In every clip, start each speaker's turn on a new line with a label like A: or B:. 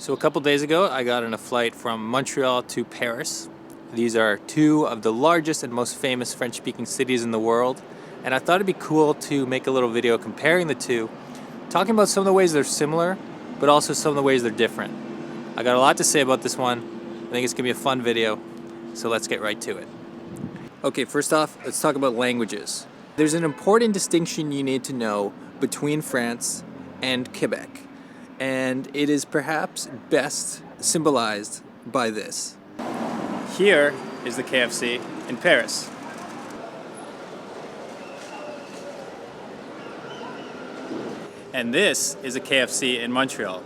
A: So a couple days ago, I got on a flight from Montreal to Paris. These are two of the largest and most famous French-speaking cities in the world, and I thought it'd be cool to make a little video comparing the two, talking about some of the ways they're similar, but also some of the ways they're different. I got a lot to say about this one. I think it's gonna be a fun video, so let's get right to it. Okay, first off, let's talk about languages. There's an important distinction you need to know between France and Quebec, and it is perhaps best symbolized by this.
B: Here is the KFC in Paris. And this is a KFC in Montreal.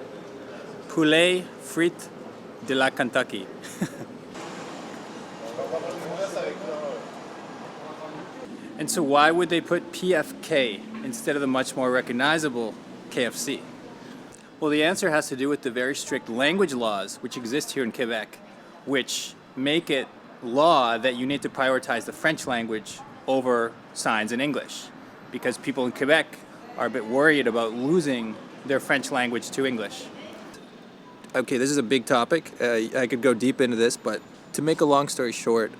B: Poulet frites de la Kentucky. And so why would they put PFK instead of the much more recognizable KFC? Well, the answer has to do with the very strict language laws which exist here in Quebec, which make it law that you need to prioritize the French language over signs in English, because people in Quebec are a bit worried about losing their French language to English.
A: Okay, this is a big topic. I could go deep into this, but to make a long story short,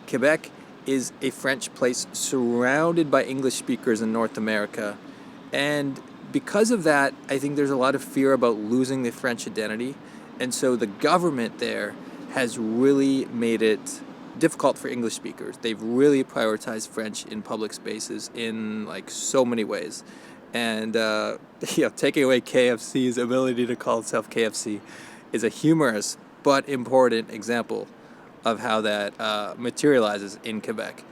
A: Quebec is a French place surrounded by English speakers in North America. And because of that, I think there's a lot of fear about losing the French identity. And so the government there has really made it difficult for English speakers. They've really prioritized French in public spaces in like so many ways. And taking away KFC's ability to call itself KFC is a humorous but important example of how that materializes in Quebec.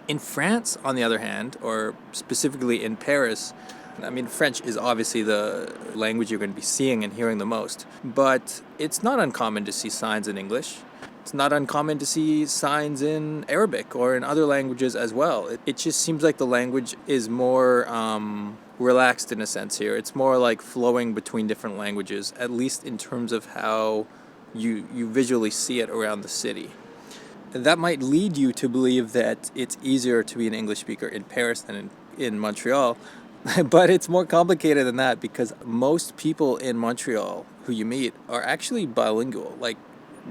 A: In France, on the other hand, or specifically in Paris, I mean, French is obviously the language you're going to be seeing and hearing the most, but it's not uncommon to see signs in English. It's not uncommon to see signs in Arabic or in other languages as well. It just seems like the language is more relaxed in a sense here. It's more like flowing between different languages, at least in terms of how you visually see it around the city. That might lead you to believe that it's easier to be an English speaker in Paris than in Montreal, but it's more complicated than that, because most people in Montreal who you meet are actually bilingual. Like,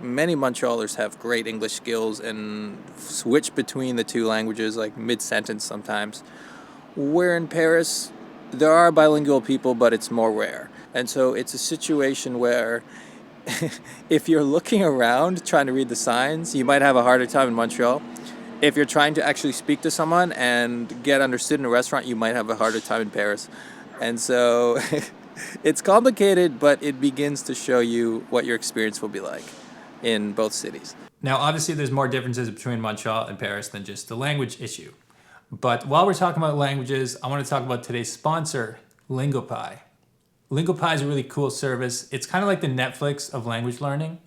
A: many Montrealers have great English skills and switch between the two languages like mid-sentence sometimes. Where in Paris, there are bilingual people, but it's more rare. And so it's a situation where if you're looking around trying to read the signs, you might have a harder time in Montreal. If you're trying to actually speak to someone and get understood in a restaurant, you might have a harder time in Paris. And so it's complicated, but it begins to show you what your experience will be like in both cities.
C: Now, obviously, there's more differences between Montreal and Paris than just the language issue. But while we're talking about languages, I want to talk about today's sponsor, Lingopie. Lingopie is a really cool service. It's kind of like the Netflix of language learning.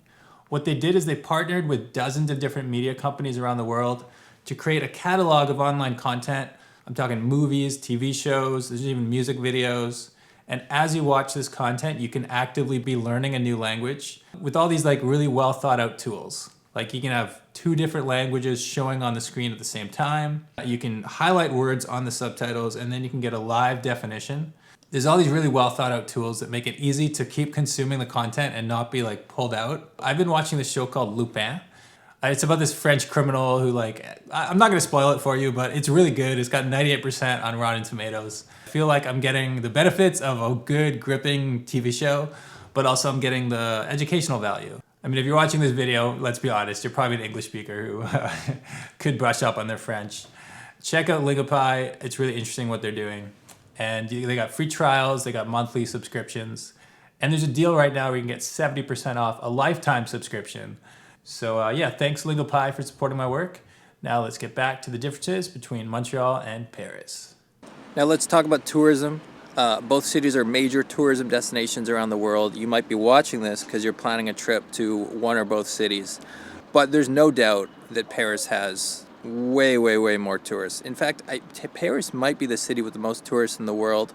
C: What they did is they partnered with dozens of different media companies around the world to create a catalog of online content. I'm talking movies, TV shows, there's even music videos. And as you watch this content, you can actively be learning a new language with all these like really well thought out tools. Like, you can have two different languages showing on the screen at the same time. You can highlight words on the subtitles, and then you can get a live definition. There's all these really well thought out tools that make it easy to keep consuming the content and not be like pulled out. I've been watching this show called Lupin. It's about this French criminal who, like, I'm not gonna spoil it for you, but it's really good. It's got 98% on Rotten Tomatoes. I feel like I'm getting the benefits of a good, gripping TV show, but also I'm getting the educational value. I mean, if you're watching this video, let's be honest, you're probably an English speaker who could brush up on their French. Check out Lingopie. It's really interesting what they're doing. And they got free trials, they got monthly subscriptions. And there's a deal right now where you can get 70% off a lifetime subscription. So thanks Lingopie for supporting my work. Now let's get back to the differences between Montreal and Paris.
A: Now let's talk about tourism. Both cities are major tourism destinations around the world. You might be watching this because you're planning a trip to one or both cities. But there's no doubt that Paris has way more tourists. In fact, Paris might be the city with the most tourists in the world.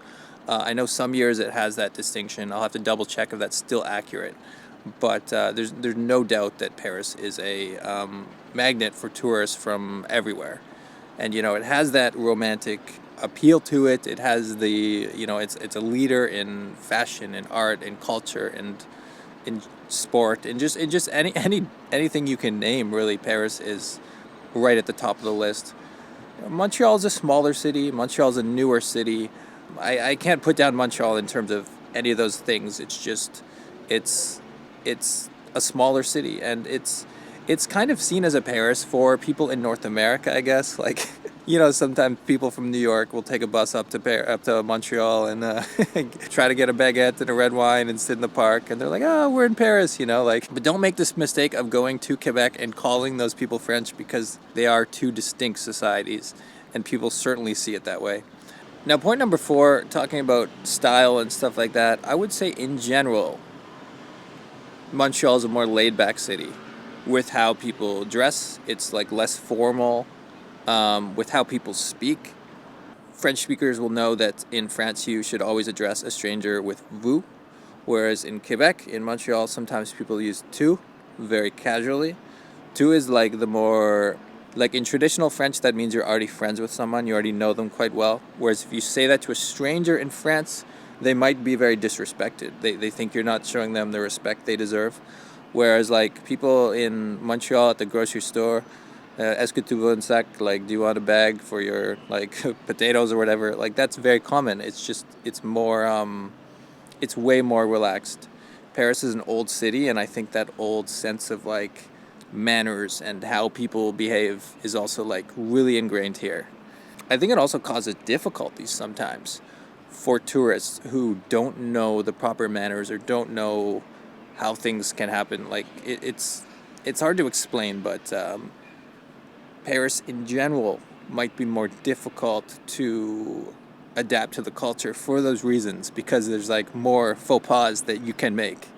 A: I know some years it has that distinction. I'll have to double check if that's still accurate. But there's no doubt that Paris is a magnet for tourists from everywhere. And, you know, it has that romantic appeal to it. It has the, you know, it's a leader in fashion and art and culture and in sport, and just anything you can name, really. Paris is right at the top of the list. Montreal is a smaller city. Montreal is a newer city. I can't put down Montreal in terms of any of those things. It's just it's it's a smaller city, and it's kind of seen as a Paris for people in North America, I guess. Like, sometimes people from New York will take a bus up to Montreal and try to get a baguette and a red wine and sit in the park, and they're like, "Oh, we're in Paris," like. But don't make this mistake of going to Quebec and calling those people French, because they are two distinct societies, and people certainly see it that way. Now, point number 4, talking about style and stuff like that, I would say in general, Montreal is a more laid-back city with how people dress. It's like less formal. With how people speak. French speakers will know that in France you should always address a stranger with vous, whereas in Quebec, in Montreal, sometimes people use tu, very casually. Tu is like the more, like in traditional French, that means you're already friends with someone, you already know them quite well. Whereas if you say that to a stranger in France, they might be very disrespected. They think you're not showing them the respect they deserve. Whereas like people in Montreal at the grocery store, est-ce que tu veux un sac? Like, do you want a bag for your, like, potatoes or whatever? Like, that's very common. It's more, it's way more relaxed. Paris is an old city, and I think that old sense of, like, manners and how people behave is also, like, really ingrained here. I think it also causes difficulties sometimes for tourists who don't know the proper manners or don't know how things can happen. Like, it's hard to explain, but Paris in general might be more difficult to adapt to the culture for those reasons, because there's like more faux pas that you can make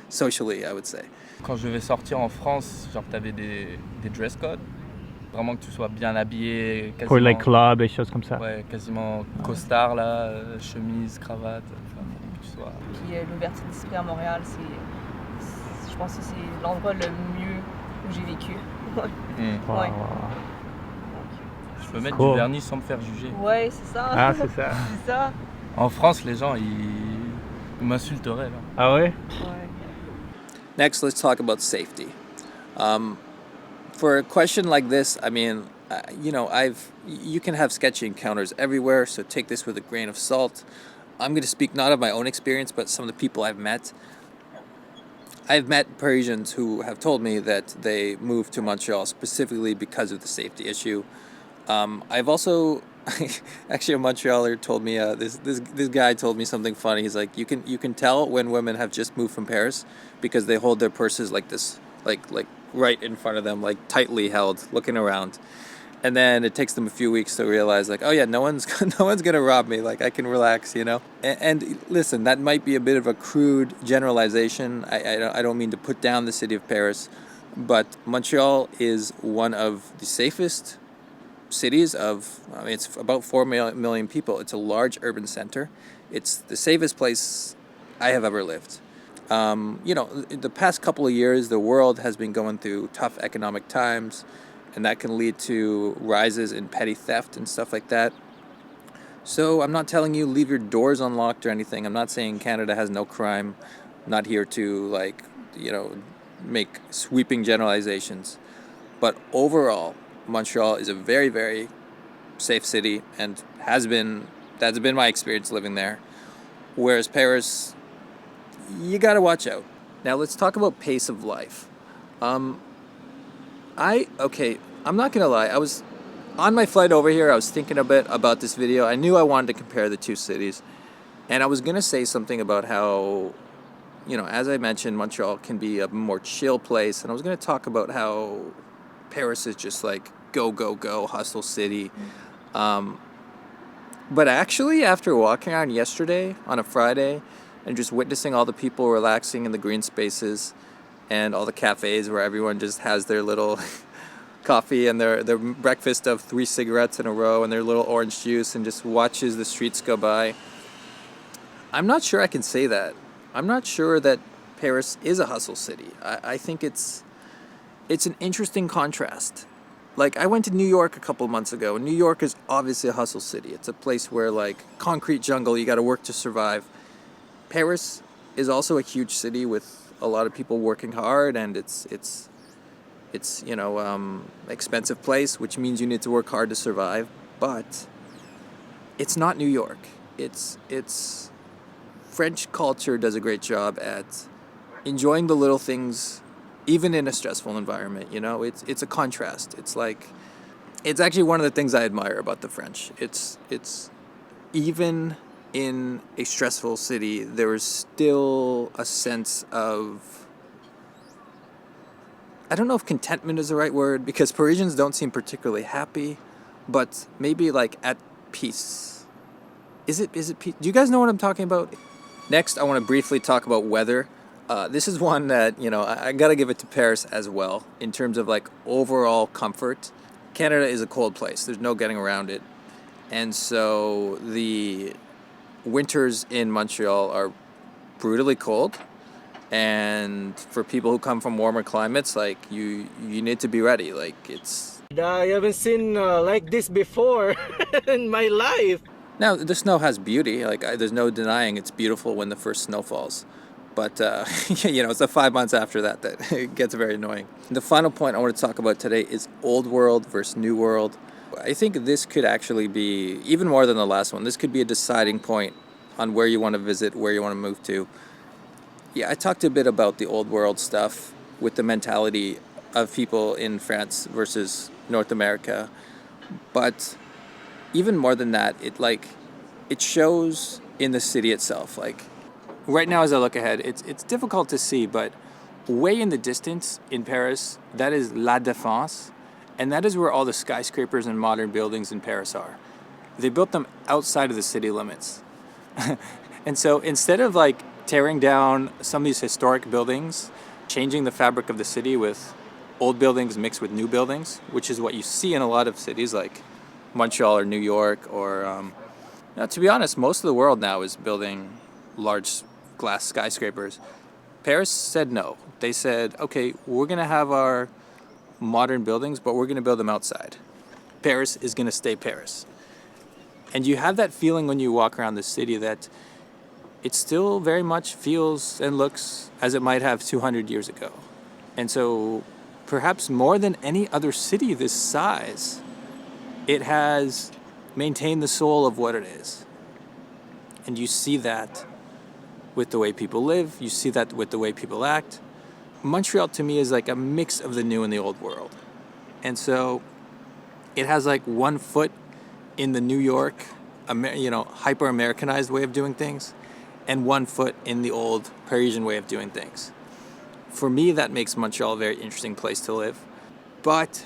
A: socially, I would say.
D: Quand je vais sortir en France, genre t'avais des dress codes, vraiment que tu sois bien habillé, quasiment.
E: Pour les clubs et choses comme ça.
D: Ouais, quasiment costard là, chemise, cravate, enfin, que tu sois.
F: Puis l'ouverture d'esprit à Montréal, je pense que c'est l'endroit le mieux où j'ai vécu.
E: Wow.
F: Ouais.
D: Je peux mettre
E: cool.
D: du vernis sans me faire juger.
F: Ouais, c'est ça.
E: Ah, c'est ça.
F: C'est ça.
D: En France, les gens, ils m'insulteraient là.
E: Ah ouais?
F: Ouais.
A: Next, let's talk about safety. For a question like this, I mean, you can have sketchy encounters everywhere, so take this with a grain of salt. I'm going to speak not of my own experience, but some of the people I've met. I've met Parisians who have told me that they moved to Montreal specifically because of the safety issue. I've also, actually, a Montrealer told me, this guy told me something funny. He's like, you can tell when women have just moved from Paris because they hold their purses like this, like right in front of them, like tightly held, looking around. And then it takes them a few weeks to realize, like, oh yeah, no one's gonna rob me. Like, I can relax, And listen, that might be a bit of a crude generalization. I don't mean to put down the city of Paris, but Montreal is one of the safest cities it's about 4 million people. It's a large urban center. It's the safest place I have ever lived. The past couple of years, the world has been going through tough economic times, and that can lead to rises in petty theft and stuff like that. So I'm not telling you leave your doors unlocked or anything. I'm not saying Canada has no crime. I'm not here to make sweeping generalizations. But overall, Montreal is a very, very safe city, and that's been my experience living there. Whereas Paris, you gotta watch out. Now let's talk about pace of life. I'm not gonna lie, I was on my flight over here, I was thinking a bit about this video. I knew I wanted to compare the two cities, and I was gonna say something about how, as I mentioned, Montreal can be a more chill place, and I was gonna talk about how Paris is just like go, hustle city. But actually, after walking around yesterday on a Friday and just witnessing all the people relaxing in the green spaces and all the cafes where everyone just has their little coffee and their breakfast of 3 cigarettes in a row and their little orange juice and just watches the streets go by, I'm not sure I can say that. I'm not sure that Paris is a hustle city. I think it's an interesting contrast. Like, I went to New York a couple months ago, and New York is obviously a hustle city. It's a place where, like, concrete jungle, you got to work to survive. Paris is also a huge city with a lot of people working hard, and it's expensive place, which means you need to work hard to survive. But it's not New York. It's French culture does a great job at enjoying the little things, even in a stressful environment. It's a contrast. It's actually one of the things I admire about the French. It's even in a stressful city, there is still a sense of, I don't know if contentment is the right word, because Parisians don't seem particularly happy, but maybe like at peace. Is it peace? Do you guys know what I'm talking about? Next, I want to briefly talk about weather. This is one that, I gotta give it to Paris as well in terms of like overall comfort. Canada is a cold place. There's no getting around it. And so the winters in Montreal are brutally cold. And for people who come from warmer climates, like you need to be ready. Like
E: I haven't seen like this before in my life.
A: Now, the snow has beauty. There's no denying it's beautiful when the first snow falls. But, it's the 5 months after that it gets very annoying. The final point I want to talk about today is Old World versus New World. I think this could actually be, even more than the last one, this could be a deciding point on where you want to visit, where you want to move to. Yeah, I talked a bit about the Old World stuff with the mentality of people in France versus North America. But even more than that, it shows in the city itself. Right now, as I look ahead, it's difficult to see, but way in the distance in Paris, that is La Défense, and that is where all the skyscrapers and modern buildings in Paris are. They built them outside of the city limits. And so instead of tearing down some of these historic buildings, changing the fabric of the city with old buildings mixed with new buildings, which is what you see in a lot of cities like Montreal or New York, or to be honest, most of the world now is building large glass skyscrapers. Paris said no. They said, okay, we're going to have our modern buildings, but we're going to build them outside. Paris is going to stay Paris. And you have that feeling when you walk around the city that it still very much feels and looks as it might have 200 years ago. And so perhaps more than any other city this size, it has maintained the soul of what it is. And you see that with the way people live. You see that with the way people act. Montreal to me is like a mix of the new and the old world. And so it has one foot in the New York, hyper-Americanized way of doing things, and 1 foot in the old Parisian way of doing things. For me, that makes Montreal a very interesting place to live. But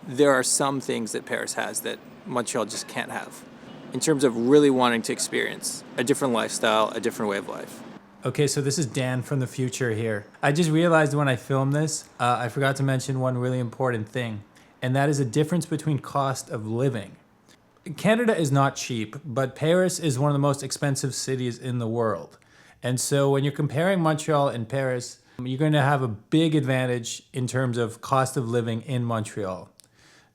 A: there are some things that Paris has that Montreal just can't have, in terms of really wanting to experience a different lifestyle, a different way of life.
C: Okay, so this is Dan from the future here. I just realized when I filmed this, I forgot to mention one really important thing, and that is a difference between cost of living. Canada is not cheap, but Paris is one of the most expensive cities in the world. And so when you're comparing Montreal and Paris, you're going to have a big advantage in terms of cost of living in Montreal.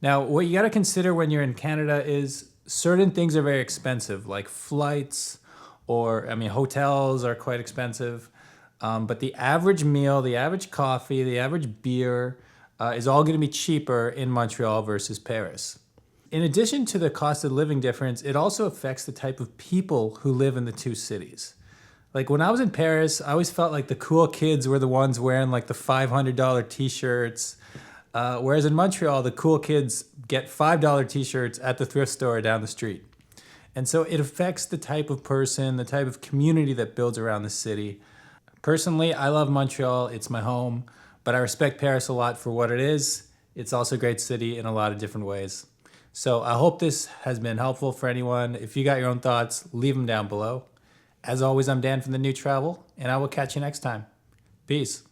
C: Now, what you got to consider when you're in Canada is certain things are very expensive, like flights, hotels are quite expensive. But the average meal, the average coffee, the average beer is all going to be cheaper in Montreal versus Paris. In addition to the cost of living difference, it also affects the type of people who live in the two cities. When I was in Paris, I always felt like the cool kids were the ones wearing the $500 t-shirts. Whereas in Montreal, the cool kids get $5 t-shirts at the thrift store down the street. And so it affects the type of person, the type of community that builds around the city. Personally, I love Montreal. It's my home. But I respect Paris a lot for what it is. It's also a great city in a lot of different ways. So I hope this has been helpful for anyone. If you got your own thoughts, leave them down below. As always, I'm Dan from The New Travel, and I will catch you next time. Peace.